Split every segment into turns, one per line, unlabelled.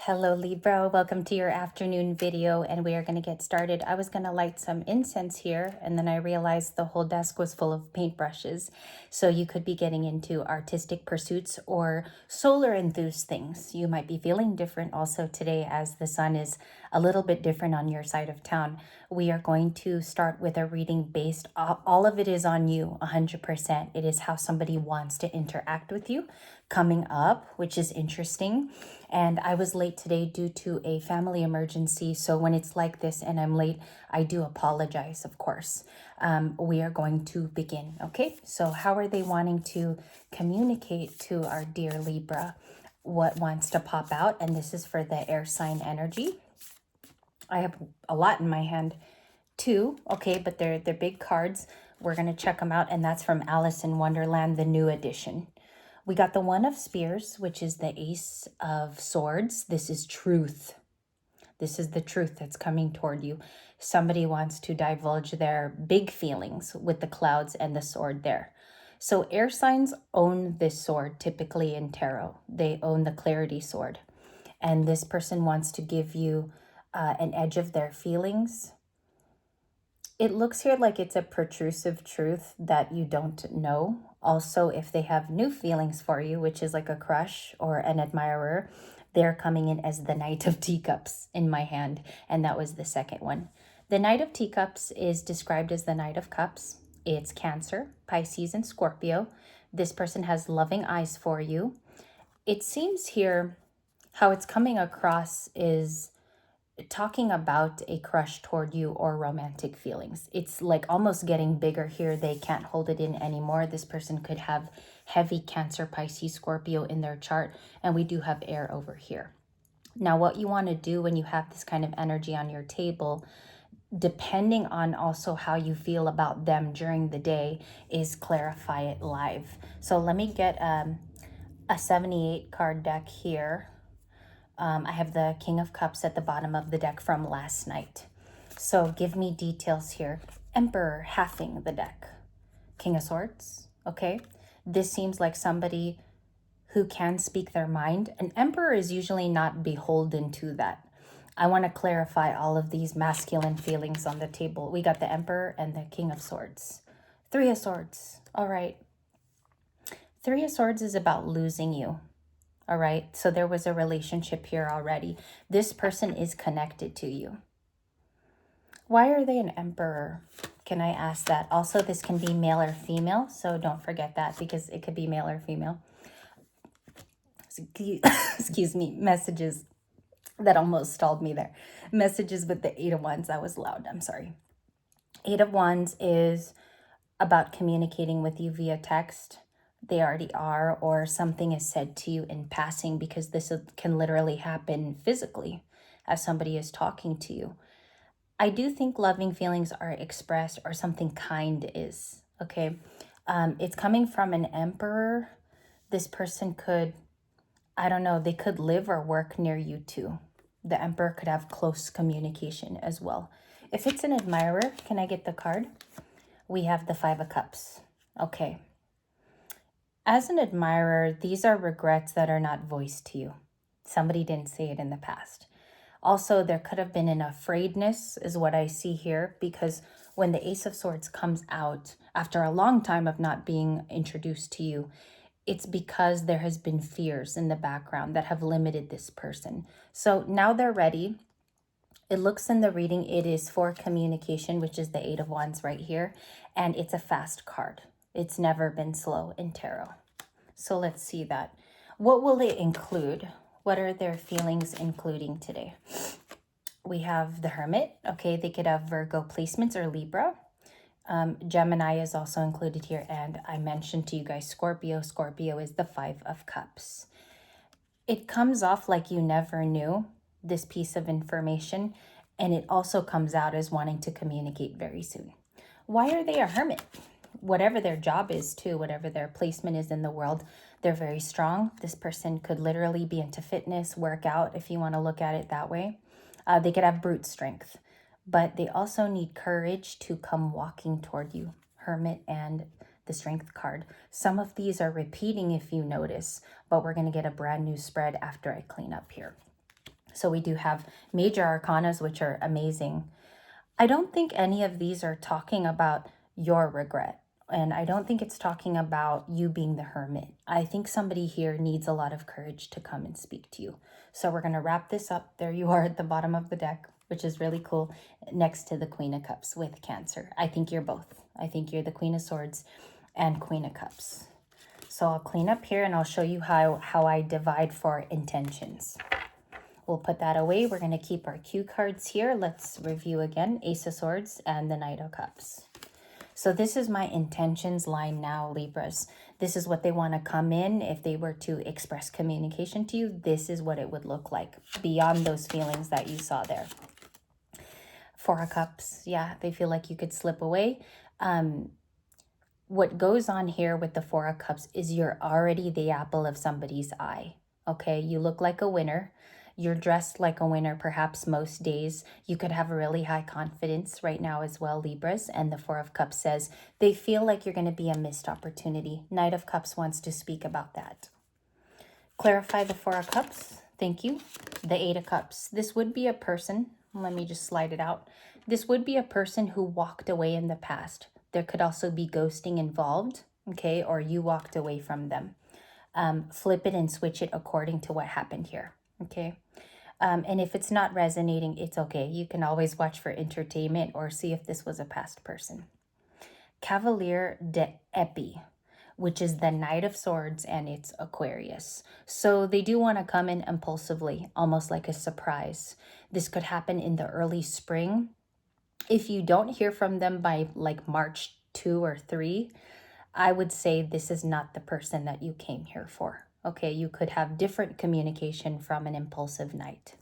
Hello Libra, welcome to your afternoon video and we are going to get started. I was going to light some incense here and then I realized the whole desk was full of paintbrushes. So you could be getting into artistic pursuits or solar enthused things. You might be feeling different also today as the sun is a little bit different on your side of town. We are going to start with a reading based, all of it is on you, 100%. It is how somebody wants to interact with you coming up, which is interesting. And I was late today due to a family emergency. So when it's like this and I'm late, I do apologize, of course. We are going to begin, okay? So how are they wanting to communicate to our dear Libra? What wants to pop out? And this is for the air sign energy. I have a lot in my hand too, okay, but they're big cards. We're going to check them out, and that's from Alice in Wonderland, the new edition. We got the One of Spears, which is the Ace of Swords. This is truth. This is the truth that's coming toward you. Somebody wants to divulge their big feelings with the clouds and the sword there. So air signs own this sword typically in tarot. They own the clarity sword. And this person wants to give you an edge of their feelings. It looks here like it's a protrusive truth that you don't know. Also, if they have new feelings for you, which is like a crush or an admirer, they're coming in as the Knight of Teacups in my hand. And that was the second one. The Knight of Teacups is described as the Knight of Cups. It's Cancer, Pisces, and Scorpio. This person has loving eyes for you. It seems here how it's coming across is talking about a crush toward you or romantic feelings. It's like almost getting bigger here. They can't hold it in anymore. This person could have heavy Cancer, Pisces, Scorpio in their chart, and we do have air over here. Now, what you want to do when you have this kind of energy on your table, depending on also how you feel about them during the day, is clarify it live. So let me get a 78 card deck here. I have the King of Cups at the bottom of the deck from last night. So give me details here. Emperor halving the deck. King of Swords, okay? This seems like somebody who can speak their mind. An emperor is usually not beholden to that. I want to clarify all of these masculine feelings on the table. We got the Emperor and the King of Swords. Three of Swords, all right. Three of Swords is about losing you. All right, so there was a relationship here already. This person is connected to you. Why are they an emperor? Can I ask that? Also, this can be male or female, so don't forget that because it could be male or female. Excuse me, messages. That almost stalled me there. Messages with the Eight of Wands. That was loud, I'm sorry. Eight of Wands is about communicating with you via text. They already are, or something is said to you in passing, because this can literally happen physically as somebody is talking to you. I do think loving feelings are expressed, or something kind is, okay? It's coming from an emperor. This person could, I don't know, they could live or work near you too. The emperor could have close communication as well. If it's an admirer, can I get the card? We have the Five of Cups. Okay. As an admirer, these are regrets that are not voiced to you. Somebody didn't say it in the past. Also, there could have been an afraidness is what I see here, because when the Ace of Swords comes out after a long time of not being introduced to you, it's because there has been fears in the background that have limited this person. So now they're ready. It looks in the reading, it is for communication, which is the Eight of Wands right here. And it's a fast card. It's never been slow in tarot. So let's see that. What will it include? What are their feelings including today? We have the Hermit. Okay, they could have Virgo placements or Libra. Gemini is also included here. And I mentioned to you guys Scorpio. Scorpio is the Five of Cups. It comes off like you never knew this piece of information. And it also comes out as wanting to communicate very soon. Why are they a hermit? Whatever their job is too, whatever their placement is in the world, they're very strong. This person could literally be into fitness, workout, if you want to look at it that way. They could have brute strength, but they also need courage to come walking toward you. Hermit and the Strength card. Some of these are repeating if you notice, but we're going to get a brand new spread after I clean up here. So we do have major arcanas, which are amazing. I don't think any of these are talking about your regret. And I don't think it's talking about you being the hermit. I think somebody here needs a lot of courage to come and speak to you. So we're going to wrap this up. There you are at the bottom of the deck, which is really cool, next to the Queen of Cups with Cancer. I think you're both. I think you're the Queen of Swords and Queen of Cups. So I'll clean up here and I'll show you how I divide for intentions. We'll put that away. We're going to keep our cue cards here. Let's review again. Ace of Swords and the Knight of Cups. So this is my intentions line now, Libras. This is what they want to come in. If they were to express communication to you, this is what it would look like beyond those feelings that you saw there. Four of Cups. Yeah, they feel like you could slip away. What goes on here with the Four of Cups is you're already the apple of somebody's eye. Okay, you look like a winner. You're dressed like a winner perhaps most days. You could have a really high confidence right now as well, Libras. And the Four of Cups says they feel like you're going to be a missed opportunity. Knight of Cups wants to speak about that. Clarify the Four of Cups. Thank you. The Eight of Cups. This would be a person. Let me just slide it out. This would be a person who walked away in the past. There could also be ghosting involved, okay, or you walked away from them. Flip it and switch it according to what happened here, okay? And if it's not resonating, it's okay. You can always watch for entertainment or see if this was a past person. Cavalier de Epi, which is the Knight of Swords, and it's Aquarius. So they do want to come in impulsively, almost like a surprise. This could happen in the early spring. If you don't hear from them by like March 2 or 3, I would say this is not the person that you came here for. Okay, you could have different communication from an impulsive knight.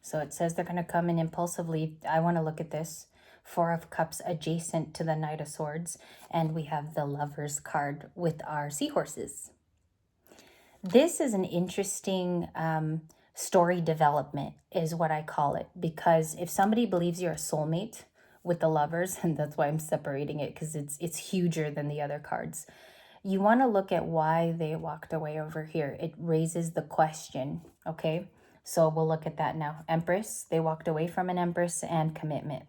So it says they're going to come in impulsively. I want to look at this. Four of Cups adjacent to the Knight of Swords. And we have the Lover's card with our seahorses. This is an interesting story development is what I call it. Because if somebody believes you're a soulmate with the Lovers, and that's why I'm separating it because it's huger than the other cards. You want to look at why they walked away over here. It raises the question, okay? So we'll look at that now. Empress, they walked away from an Empress and commitment.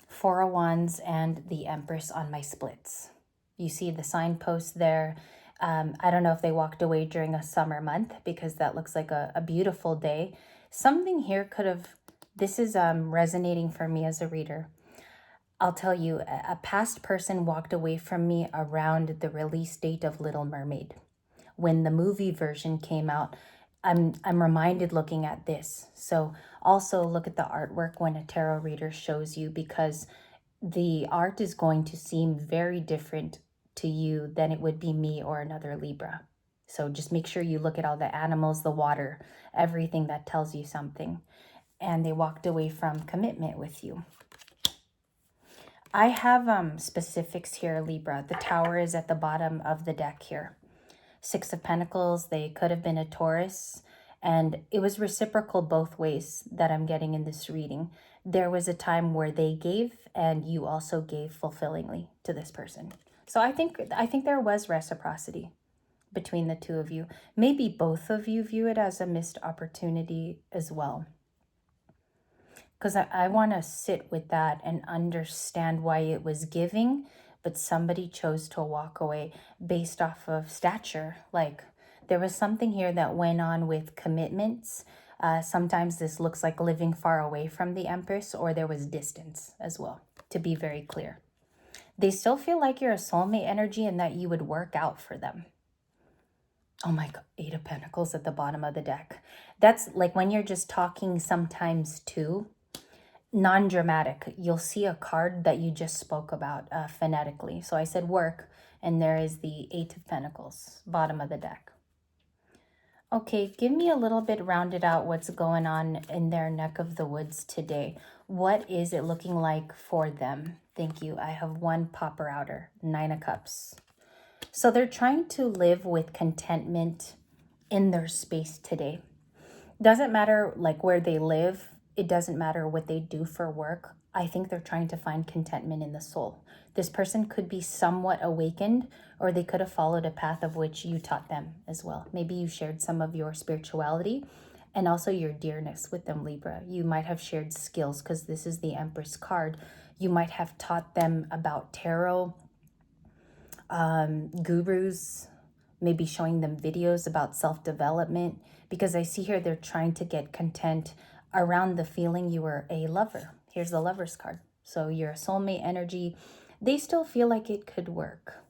Four of Wands and the Empress on my splits. You see the signpost there. I don't know if they walked away during a summer month because that looks like a beautiful day. Something here could have, this is resonating for me as a reader. I'll tell you, a past person walked away from me around the release date of Little Mermaid. When the movie version came out, I'm reminded looking at this. So also look at the artwork when a tarot reader shows you, because the art is going to seem very different to you than it would be me or another Libra. So just make sure you look at all the animals, the water, everything that tells you something. And they walked away from commitment with you. I have specifics here, Libra. The Tower is at the bottom of the deck here. Six of Pentacles, they could have been a Taurus. And it was reciprocal both ways that I'm getting in this reading. There was a time where they gave and you also gave fulfillingly to this person. So I think there was reciprocity between the two of you. Maybe both of you view it as a missed opportunity as well. Because I want to sit with that and understand why it was giving, but somebody chose to walk away based off of stature. Like there was something here that went on with commitments. Sometimes this looks like living far away from the Empress, or there was distance as well, to be very clear. They still feel like you're a soulmate energy and that you would work out for them. Oh my God, Eight of Pentacles at the bottom of the deck. That's like when you're just talking sometimes too, non-dramatic. You'll see a card that you just spoke about phonetically. So I said work, and there is the Eight of Pentacles, bottom of the deck. Okay, give me a little bit rounded out what's going on in their neck of the woods today. What is it looking like for them? Thank you. I have one popper outer, Nine of Cups. So they're trying to live with contentment in their space today. Doesn't matter like where they live. It doesn't matter what they do for work. I think they're trying to find contentment in the soul. This person could be somewhat awakened, or they could have followed a path of which you taught them as well. Maybe you shared some of your spirituality and also your dearness with them, Libra. You might have shared skills because this is the Empress card. You might have taught them about tarot, gurus, maybe showing them videos about self-development, because I see here they're trying to get content around the feeling you were a lover. Here's the Lover's card. So your soulmate energy, they still feel like it could work.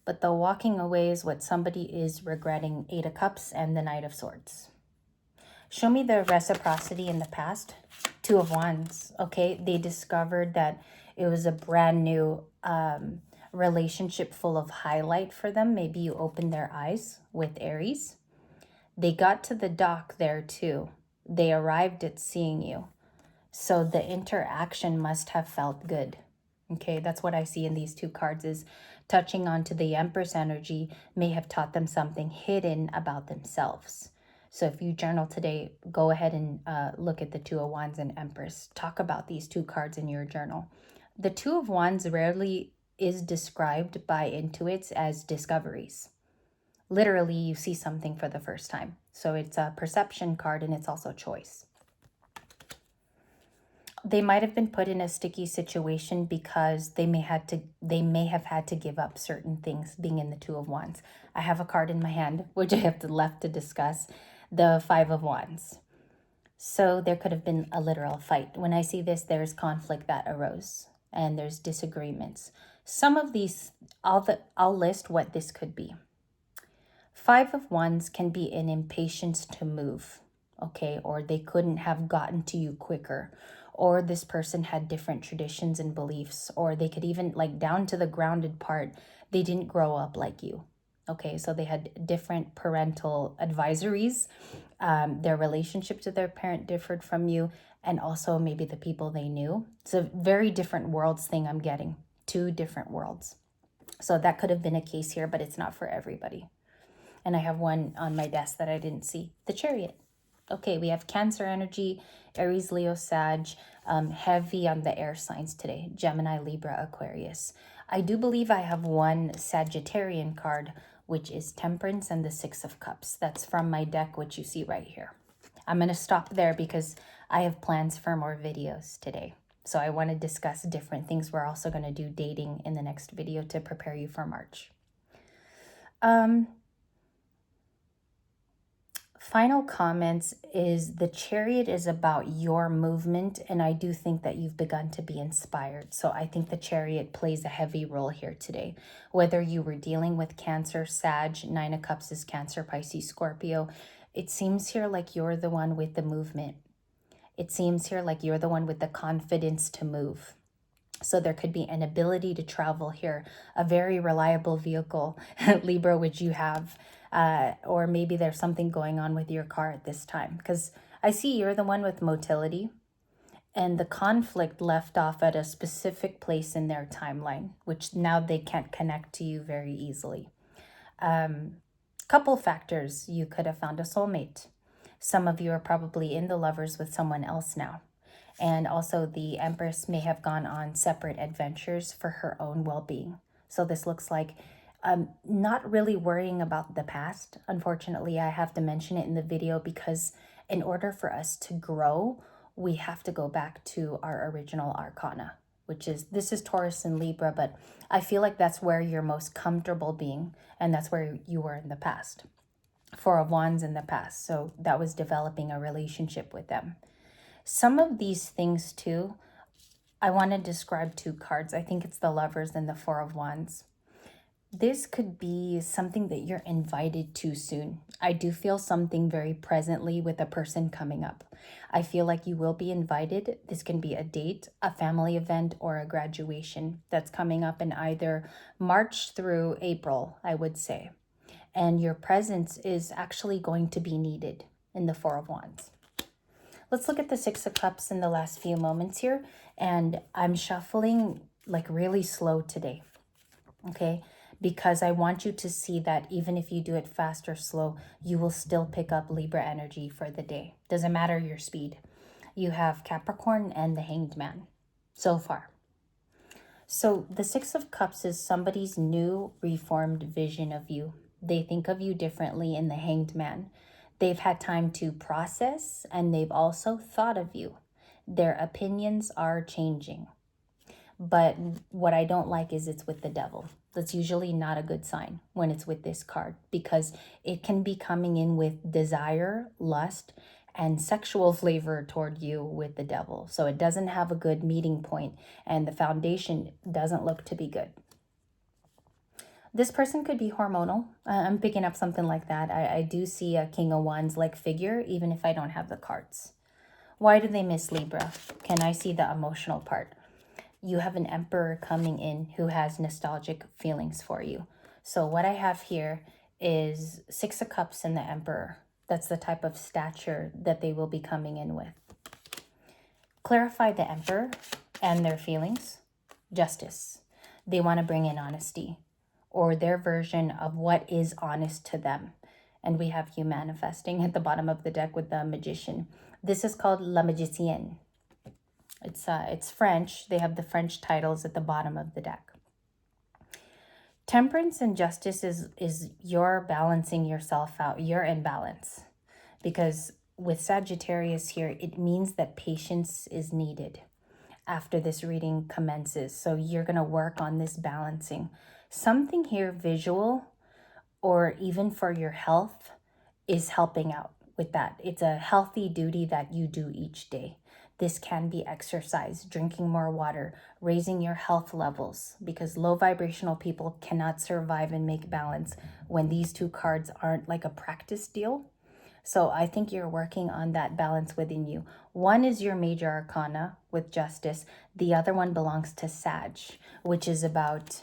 But the walking away is what somebody is regretting. 8 of Cups and the Knight of Swords. Show me the reciprocity in the past. 2 of Wands. Okay, they discovered that it was a brand new relationship full of highlight for them. Maybe you opened their eyes with Aries. They got to the dock there too. They arrived at seeing you. So the interaction must have felt good. Okay, that's what I see in these 2 cards, is touching onto the Empress energy may have taught them something hidden about themselves. So if you journal today, go ahead and look at the 2 of Wands and Empress. Talk about these 2 cards in your journal. The 2 of Wands rarely is described by intuits as discoveries. Literally, you see something for the first time. So it's a perception card, and it's also choice. They might have been put in a sticky situation because they may have had to give up certain things, being in the 2 of Wands. I have a card in my hand, which I have left to discuss, the 5 of Wands. So there could have been a literal fight. When I see this, there's conflict that arose and there's disagreements. Some of these, I'll list what this could be. 5 of Wands can be an impatience to move, okay? Or they couldn't have gotten to you quicker. Or this person had different traditions and beliefs. Or they could even, like down to the grounded part, they didn't grow up like you. Okay, so they had different parental advisories. Their relationship to their parent differed from you. And also maybe the people they knew. It's a very different worlds thing I'm getting. 2 different worlds. So that could have been a case here, but it's not for everybody. And I have one on my desk that I didn't see. The Chariot. Okay, we have Cancer energy, Aries, Leo, Sag, heavy on the air signs today. Gemini, Libra, Aquarius. I do believe I have one Sagittarian card, which is Temperance and the 6 of Cups. That's from my deck, which you see right here. I'm going to stop there because I have plans for more videos today. So I want to discuss different things. We're also going to do dating in the next video to prepare you for March. Final comments is the Chariot is about your movement, and I do think that you've begun to be inspired. So I think the Chariot plays a heavy role here today. Whether you were dealing with Cancer, Sag, 9 of Cups is Cancer, Pisces, Scorpio, it seems here like you're the one with the movement. It seems here like you're the one with the confidence to move. So there could be an ability to travel here, a very reliable vehicle, Libra, which you have. Or maybe there's something going on with your car at this time, because I see you're the one with motility, and the conflict left off at a specific place in their timeline, which now they can't connect to you very easily. Couple factors: you could have found a soulmate. Some of you are probably in the lovers with someone else now. And also the Empress may have gone on separate adventures for her own well-being. So this looks like not really worrying about the past. Unfortunately, I have to mention it in the video because in order for us to grow, we have to go back to our original arcana, which is, this is Taurus and Libra, but I feel like that's where you're most comfortable being, and that's where you were in the past. 4 of Wands in the past, so that was developing a relationship with them. Some of these things too, I want to describe 2 cards. I think it's the Lovers and the 4 of Wands. This could be something that you're invited to soon. I do feel something very presently with a person coming up. I feel like you will be invited. This can be a date, a family event, or a graduation that's coming up in either March through April, I would say. And your presence is actually going to be needed in the 4 of Wands. Let's look at the 6 of Cups in the last few moments here. And I'm shuffling like really slow today, okay? Because I want you to see that even if you do it fast or slow, you will still pick up Libra energy for the day. Doesn't matter your speed. You have Capricorn and the Hanged Man so far. So the 6 of Cups is somebody's new reformed vision of you. They think of you differently in the Hanged Man. They've had time to process, and they've also thought of you. Their opinions are changing. But what I don't like is it's with the devil. That's usually not a good sign when it's with this card, because it can be coming in with desire, lust, and sexual flavor toward you with the devil. So it doesn't have a good meeting point, and the foundation doesn't look to be good. This person could be hormonal. I'm picking up something like that. I do see a King of Wands like figure, even if I don't have the cards. Why do they miss Libra? Can I see the emotional part? You have an Emperor coming in who has nostalgic feelings for you. So what I have here is 6 of Cups and the Emperor. That's the type of stature that they will be coming in with. Clarify the Emperor and their feelings. Justice. They want to bring in honesty, or their version of what is honest to them. And we have you manifesting at the bottom of the deck with the Magician. This is called La Magicienne. It's French. They have the French titles at the bottom of the deck. Temperance and justice is you're balancing yourself out. You're in balance. Because with Sagittarius here, it means that patience is needed after this reading commences. So you're going to work on this balancing. Something here visual or even for your health is helping out with that. It's a healthy duty that you do each day. This can be exercise, drinking more water, raising your health levels, because low vibrational people cannot survive and make balance when these 2 cards aren't like a practice deal. So I think you're working on that balance within you. One is your major arcana with justice. The other one belongs to Sag, which is about,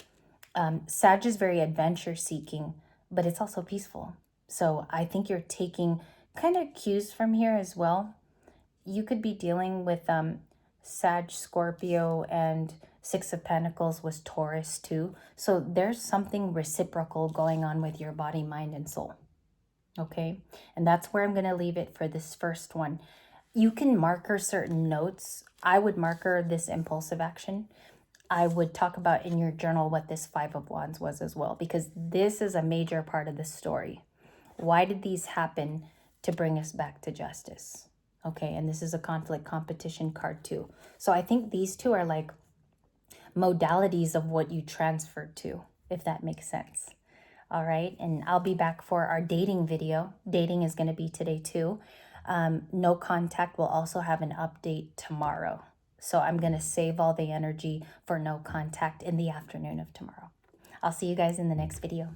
Sag is very adventure seeking, but it's also peaceful. So I think you're taking kind of cues from here as well. You could be dealing with Sag, Scorpio, and 6 of Pentacles was Taurus too. So there's something reciprocal going on with your body, mind, and soul. Okay, and that's where I'm going to leave it for this first one. You can marker certain notes. I would marker this impulsive action. I would talk about in your journal what this 5 of Wands was as well, because this is a major part of the story. Why did these happen to bring us back to justice? Okay, and this is a conflict competition card too. So I think these 2 are like modalities of what you transferred to, if that makes sense. All right, and I'll be back for our dating video. Dating is going to be today too. No contact will also have an update tomorrow. So I'm going to save all the energy for no contact in the afternoon of tomorrow. I'll see you guys in the next video.